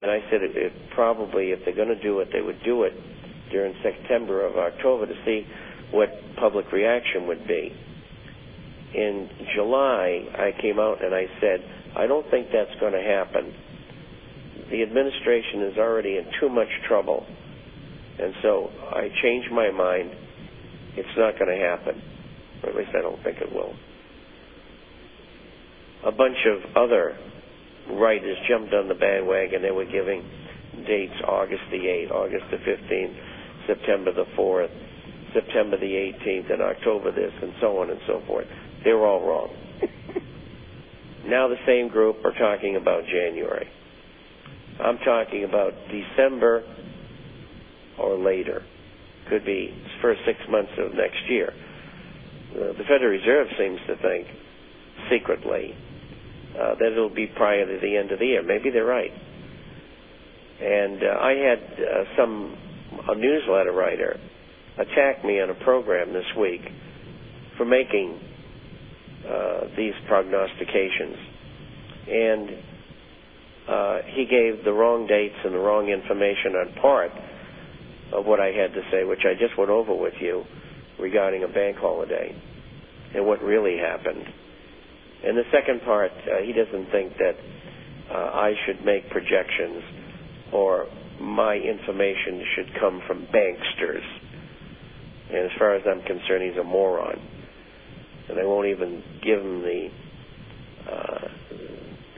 And I said it probably, if they're going to do it, they would do it during September or October to see what public reaction would be. In July, I came out and I said, I don't think that's going to happen. The administration is already in too much trouble. And so I changed my mind. It's not going to happen. Or at least I don't think it will. A bunch of other writers jumped on the bandwagon. They were giving dates: August the 8th, August the 15th, September the 4th, September the 18th, and October this, and so on and so forth. They were all wrong. Now the same group are talking about January. I'm talking about December or later. Could be first 6 months of next year. The Federal Reserve seems to think secretly that it'll be prior to the end of the year. Maybe they're right. And I had a newsletter writer attack me on a program this week for making these prognostications. And he gave the wrong dates and the wrong information on part of what I had to say, which I just went over with you regarding a bank holiday and what really happened. And the second part, he doesn't think that I should make projections or my information should come from banksters. And as far as I'm concerned, he's a moron. And I won't even give him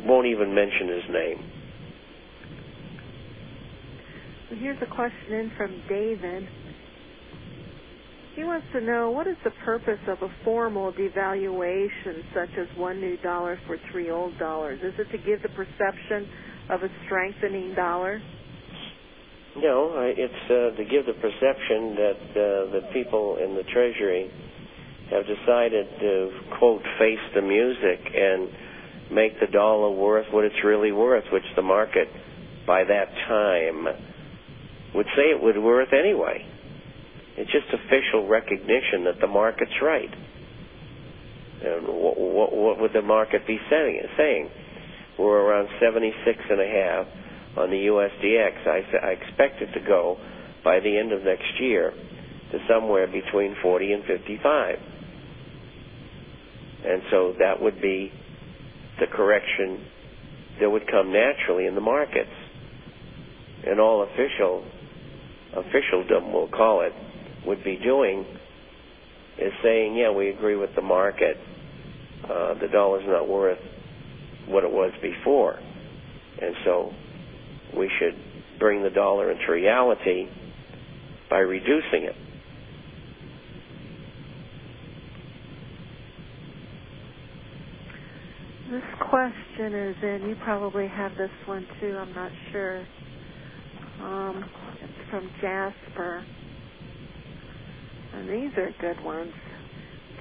won't even mention his name. Well, here's a question in from David. He wants to know, what is the purpose of a formal devaluation such as one new dollar for three old dollars? Is it to give the perception of a strengthening dollar? No, it's to give the perception that the people in the Treasury have decided to, quote, face the music and make the dollar worth what it's really worth, which the market, by that time, would say it would be worth anyway. It's just official recognition that the market's right. And what would the market be saying? We're around 76.5 on the USDX. I expect it to go, by the end of next year, to somewhere between 40 and 55. And so that would be the correction that would come naturally in the markets. And all officialdom, we'll call it, would be doing is saying, yeah, we agree with the market. The dollar's not worth what it was before. And so we should bring the dollar into reality by reducing it. This question is in, you probably have this one too, I'm not sure. It's from Jasper. And these are good ones.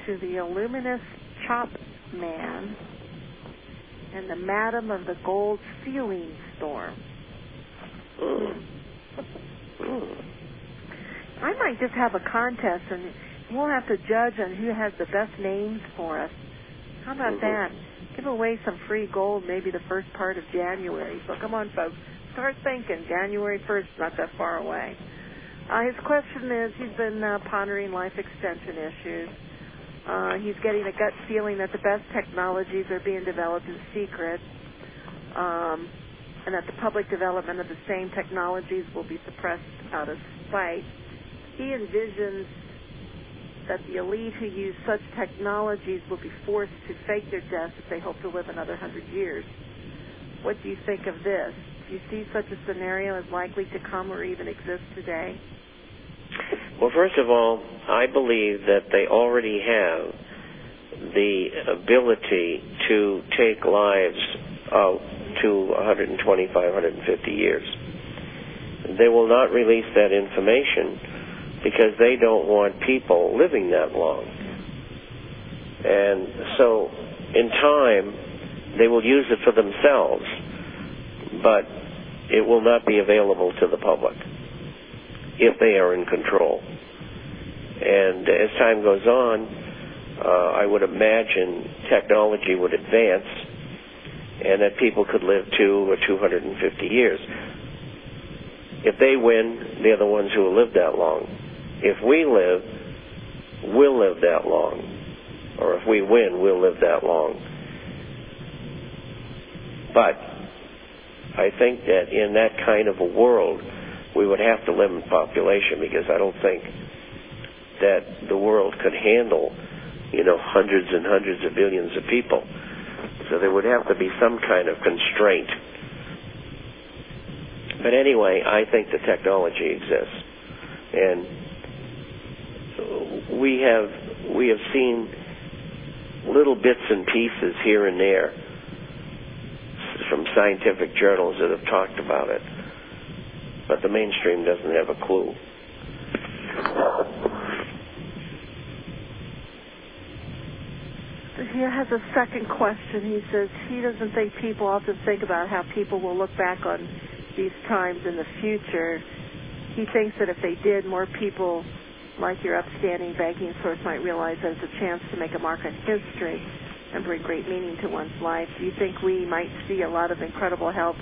To the Illuminous Chop Man and the Madam of the Gold Ceiling Storm. I might just have a contest and we'll have to judge on who has the best names for us. How about that? Give away some free gold maybe the first part of January. So come on, folks. Start thinking. January 1st, not that far away. His question is, he's been pondering life extension issues. He's getting a gut feeling that the best technologies are being developed in secret, and that the public development of the same technologies will be suppressed out of spite. He envisions that the elite who use such technologies will be forced to fake their deaths if they hope to live another 100 years. What do you think of this? Do you see such a scenario as likely to come or even exist today? Well, first of all, I believe that they already have the ability to take lives out to 125, 150 years. They will not release that information because they don't want people living that long. And so, in time, they will use it for themselves, but it will not be available to the public if they are in control. And as time goes on, I would imagine technology would advance and that people could live 200 or 250 years. if they win, they're the ones who will live that long. If we live, we'll live that long. Or if we win, we'll live that long. But I think that in that kind of a world, we would have to limit population, because I don't think that the world could handle, hundreds and hundreds of billions of people. So there would have to be some kind of constraint. But anyway, I think the technology exists, and we have seen little bits and pieces here and there from scientific journals that have talked about it, but the mainstream doesn't have a clue. He has a second question. He says he doesn't think people often think about how people will look back on these times in the future. He thinks that if they did, more people like your upstanding banking source might realize there's a chance to make a mark in history and bring great meaning to one's life. Do you think we might see a lot of incredible help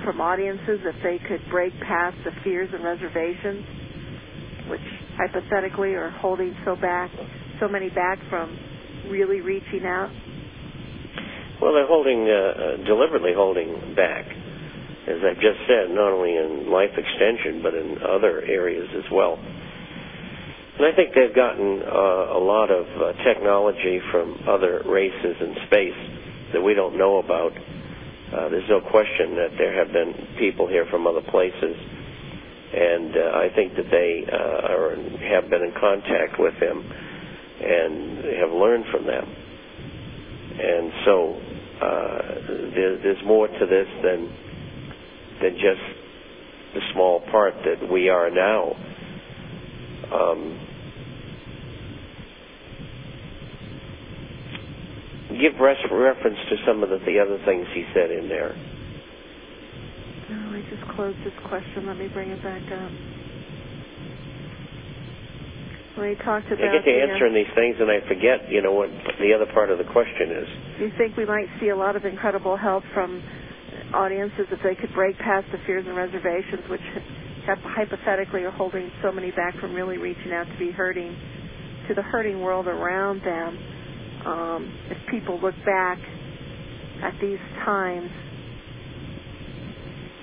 from audiences if they could break past the fears and reservations, which hypothetically are holding so many back from really reaching out? Well, they're deliberately holding back, as I've just said, not only in life extension, but in other areas as well. And I think they've gotten a lot of technology from other races in space that we don't know about. There's no question that there have been people here from other places, and I think that they have been in contact with them and have learned from them. And so there's more to this than just the small part that we are now. Give reference to some of the other things he said in there. Oh, I just closed this question. Let me bring it back up. When he talked about... I get to answering these things and I forget, what the other part of the question is. Do you think we might see a lot of incredible help from audiences if they could break past the fears and reservations, which hypothetically are holding so many back from really reaching out to the hurting world around them? If people look back at these times,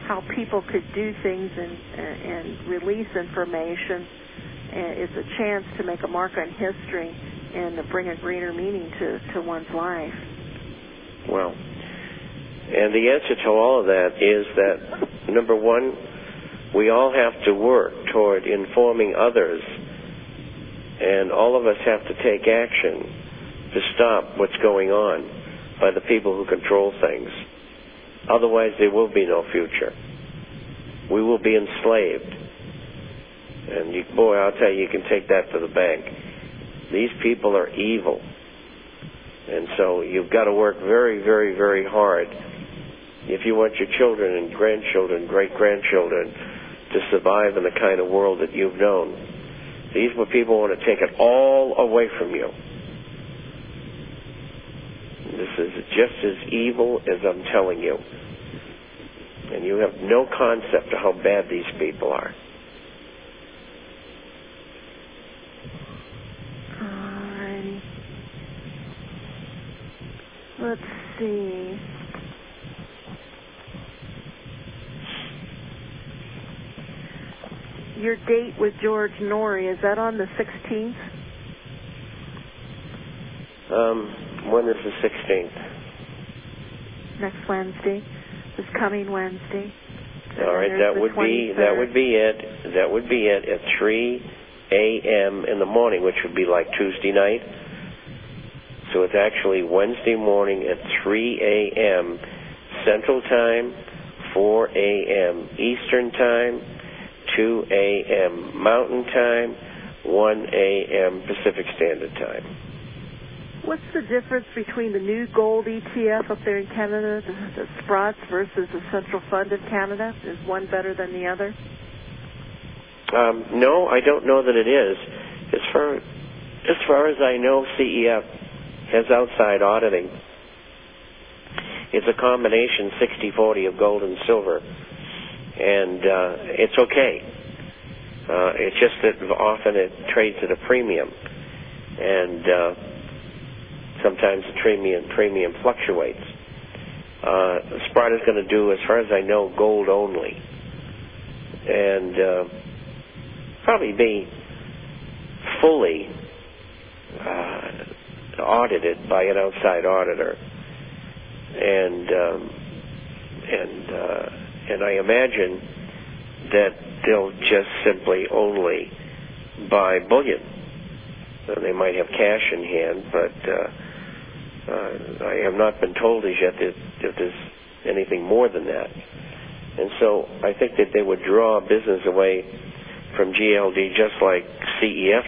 how people could do things and release information is a chance to make a mark on history and to bring a greater meaning to one's life. Well, and the answer to all of that is that, number one, we all have to work toward informing others, and all of us have to take action to stop what's going on by the people who control things. Otherwise, there will be no future. We will be enslaved. And boy, I'll tell you can take that to the bank. These people are evil. And so you've got to work very, very, very hard if you want your children and grandchildren, great-grandchildren to survive in the kind of world that you've known. These people want to take it all away from you. This is just as evil as I'm telling you. And you have no concept of how bad these people are. Alrighty. Let's see. Your date with George Noory, is that on the 16th? When is the 16th? Next Wednesday. This coming Wednesday. All right, that would be it. That would be it at 3 a.m. in the morning, which would be like Tuesday night. So it's actually Wednesday morning at 3 a.m. Central Time, 4 a.m. Eastern Time, 2 a.m. Mountain Time, 1 a.m. Pacific Standard Time. What's the difference between the new gold ETF up there in Canada, the Sprots, versus the Central Fund of Canada? Is one better than the other? No, I don't know that it is. As far as I know, CEF has outside auditing. It's a combination 60-40 of gold and silver. and it's okay. It's just that often it trades at a premium, and sometimes the premium fluctuates. Sprott is going to do, as far as I know, gold only, and probably be fully audited by an outside auditor, and I imagine that they'll just simply only buy bullion. They might have cash in hand, but I have not been told as yet that there's anything more than that. And so I think that they would draw business away from GLD just like CEF